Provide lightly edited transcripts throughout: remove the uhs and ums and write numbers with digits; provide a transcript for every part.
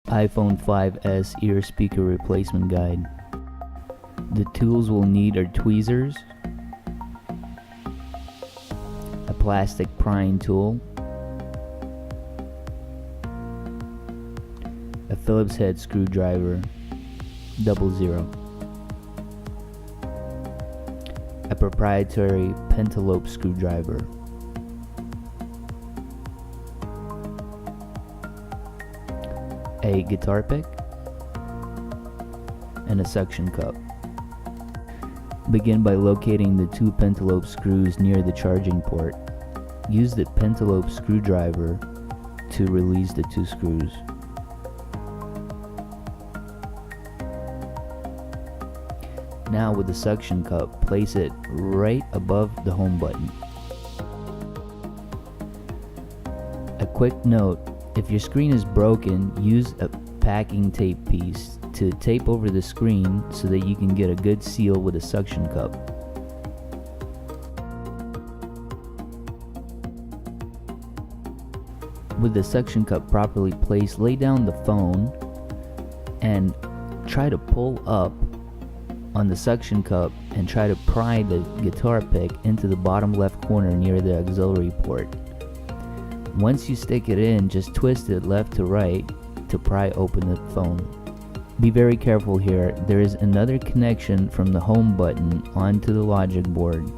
iPhone 5s ear speaker replacement guide. The tools we'll need are tweezers, a plastic prying tool, a Phillips head screwdriver 00, a proprietary pentalobe screwdriver, a guitar pick, and a suction cup. Begin by locating the two pentalobe screws near the charging port. Use the pentalobe screwdriver to release the two screws. Now with the suction cup, place it right above the home button. A quick note, if your screen is broken, use a packing tape piece to tape over the screen so that you can get a good seal with a suction cup. With the suction cup properly placed, lay down the phone and try to pull up on the suction cup and try to pry the guitar pick into the bottom left corner near the auxiliary port. Once you stick it in, just twist it left to right to pry open the phone. Be very careful here. There is another connection from the home button onto the logic board,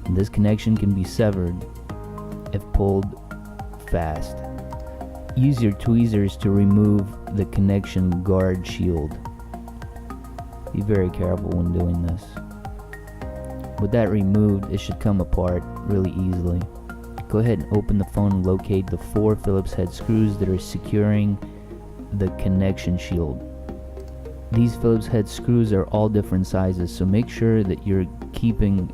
and this connection can be severed if pulled fast. Use your tweezers to remove the connection guard shield. Be very careful when doing this. With that removed, it should come apart really easily. Go ahead and open the phone and locate the 4 Phillips head screws that are securing the connection shield. These Phillips head screws are all different sizes, so make sure that you're keeping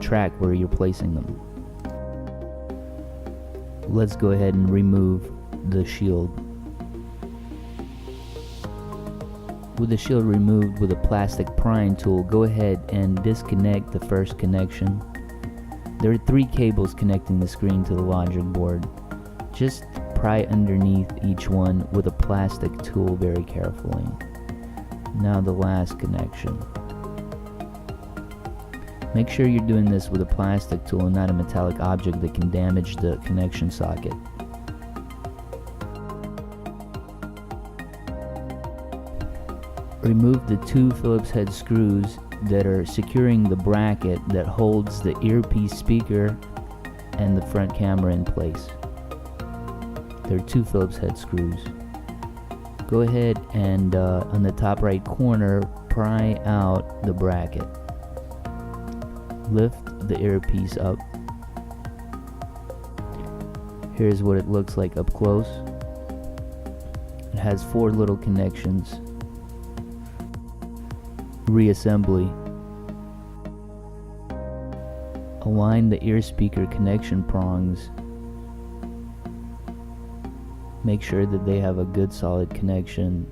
track where you're placing them. Let's go ahead and remove the shield. With the shield removed with a plastic prying tool, go ahead and disconnect the first connection. There are 3 cables connecting the screen to the logic board. Just pry underneath each one with a plastic tool very carefully. Now the last connection. Make sure you're doing this with a plastic tool and not a metallic object that can damage the connection socket. Remove the 2 Phillips head screws that are securing the bracket that holds the earpiece speaker and the front camera in place. There are 2 Phillips head screws. Go ahead and on the top right corner, pry out the bracket. Lift the earpiece up. Here's what it looks like up close. It has 4 little connections. Reassembly. Align the ear speaker connection prongs. Make sure that they have a good solid connection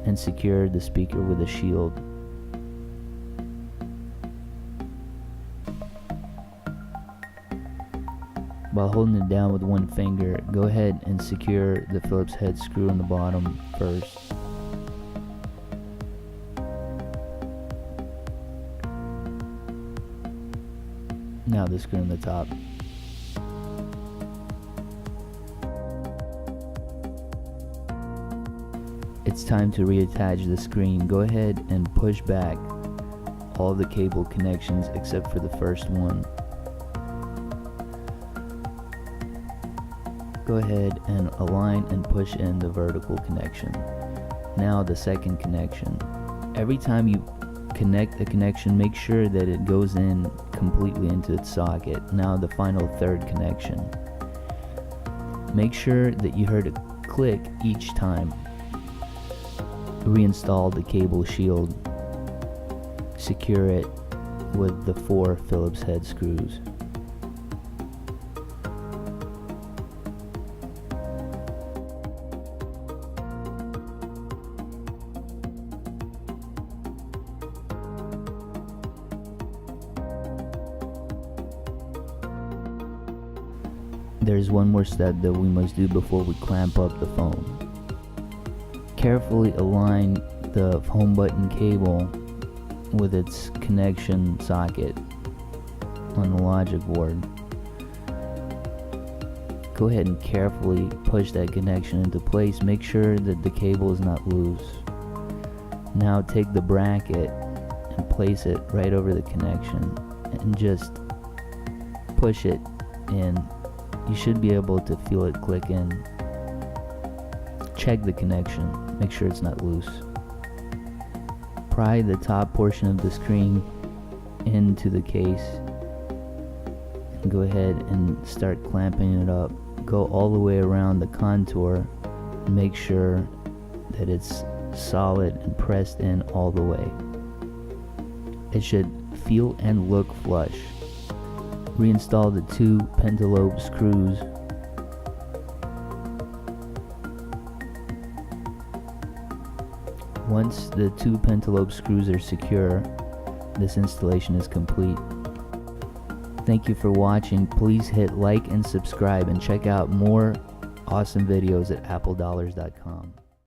and secure the speaker with a shield. While holding it down with one finger, go ahead and secure the Phillips head screw on the bottom first. Now the screw on the top. It's time to reattach the screen. Go ahead and push back all the cable connections except for the first one. Go ahead and align and push in the vertical connection. Now the second connection. Every time you connect a connection, make sure that it goes in completely into its socket. Now the final third connection. Make sure that you heard a click each time. Reinstall the cable shield. Secure it with the 4 Phillips head screws. There's one more step that we must do before we clamp up the phone. carefully align the home button cable with its connection socket on the logic board. Go ahead and carefully push that connection into place. Make sure that the cable is not loose. Now take the bracket and place it right over the connection and just push it in. You should be able to feel it click in. Check the connection, make sure it's not loose. Pry the top portion of the screen into the case and go ahead and start clamping it up. Go all the way around the contour and make sure that it's solid and pressed in all the way. It should feel and look flush. Reinstall the 2 pentalobe screws. Once the 2 pentalobe screws are secure, this installation is complete. Thank you for watching. Please hit like and subscribe and check out more awesome videos at appledollars.com.